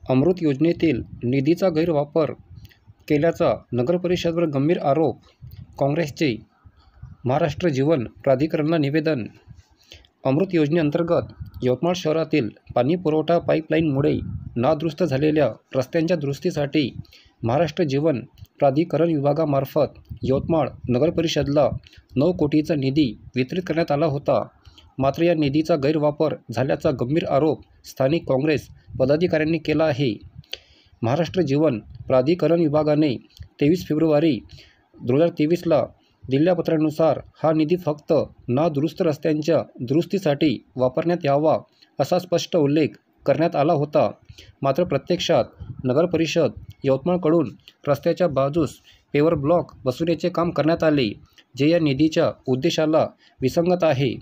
अमृत योजनेतील निधीचा गैरवापर केल्याचा नगरपरिषदेवर गंभीर आरोप. काँग्रेसचे महाराष्ट्र जीवन प्राधिकरणाला निवेदन. अमृत योजनेअंतर्गत यवतमाळ शहरातील पाणीपुरवठा पाईपलाईनमुळे नादुरुस्त झालेल्या रस्त्यांच्या दुरुस्तीसाठी महाराष्ट्र जीवन प्राधिकरण विभागामार्फत यवतमाळ नगरपरिषदेला 9 कोटीचा निधी वितरित करण्यात आला होता. मात्र या निधीचा गैरवापर झाल्याचा गंभीर आरोप स्थानिक काँग्रेस पदाधिकाऱ्यांनी केला आहे. महाराष्ट्र जीवन प्राधिकरण विभागाने 23 फेब्रुवारी 2023ला दिलेल्या पत्रानुसार हा निधी फक्त नादुरुस्त रस्त्यांच्या दुरुस्तीसाठी वापरण्यात यावा असा स्पष्ट उल्लेख करण्यात आला होता. मात्र प्रत्यक्षात नगरपरिषद यवतमाळकडून रस्त्याच्या बाजूस पेवर ब्लॉक बसवण्याचे काम करण्यात आले, जे या निधीच्या उद्देशाला विसंगत आहे.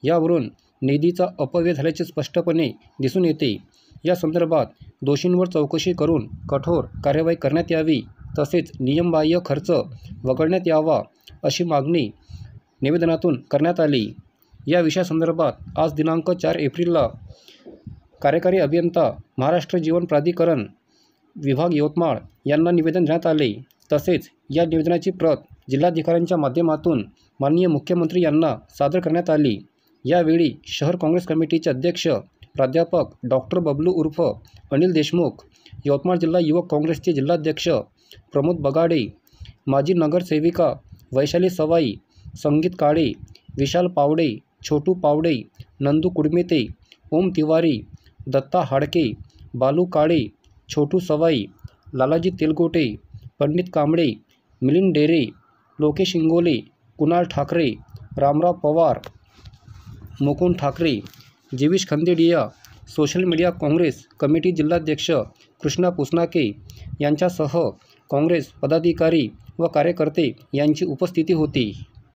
यावरून निधीचा अपव्यय झाल्याचे स्पष्टपणे दिसून येते. या संदर्भात दोषींवर चौकशी करून कठोर कार्यवाही करण्यात यावी, तसेच नियमबाह्य खर्च वगळण्यात यावा अशी मागणी निवेदनातून करण्यात आली. या विषयासंदर्भात आज दिनांक 4 एप्रिलला कार्यकारी अभियंता महाराष्ट्र जीवन प्राधिकरण विभाग यवतमाळ यांना निवेदन देण्यात आले. तसेच या निवेदनाची प्रत जिल्हाधिकाऱ्यांच्या माध्यमातून माननीय मुख्यमंत्री यांना सादर करण्यात आली. यावेळी शहर काँग्रेस कमिटीचे अध्यक्ष प्राध्यापक डॉक्टर बबलू उर्फ अनिल देशमुख, यवतमाळ जिल्हा युवक काँग्रेसचे जिल्हाध्यक्ष प्रमोद बगाडे, माजी नगरसेविका Vaishali Savai, Sangeet Kale, Vishal Pawde, Chhotu Pawde, Nandu Kudmete, Om Tiwari, Datta Hadke, Balu Kale, Chhotu Savai, Lalaji Telgote, Pandit Kamble, Milind Dere, Lokesh Ingole, Kunal Thackeray, Ramrao Pawar, Mukund Thackeray, Jevish Khandedia, social media Congress committee जिल्हाध्यक्ष कृष्णा पुसनाके यांच्यासह काँग्रेस पदाधिकारी व कार्यकर्ते यांची उपस्थिती होती.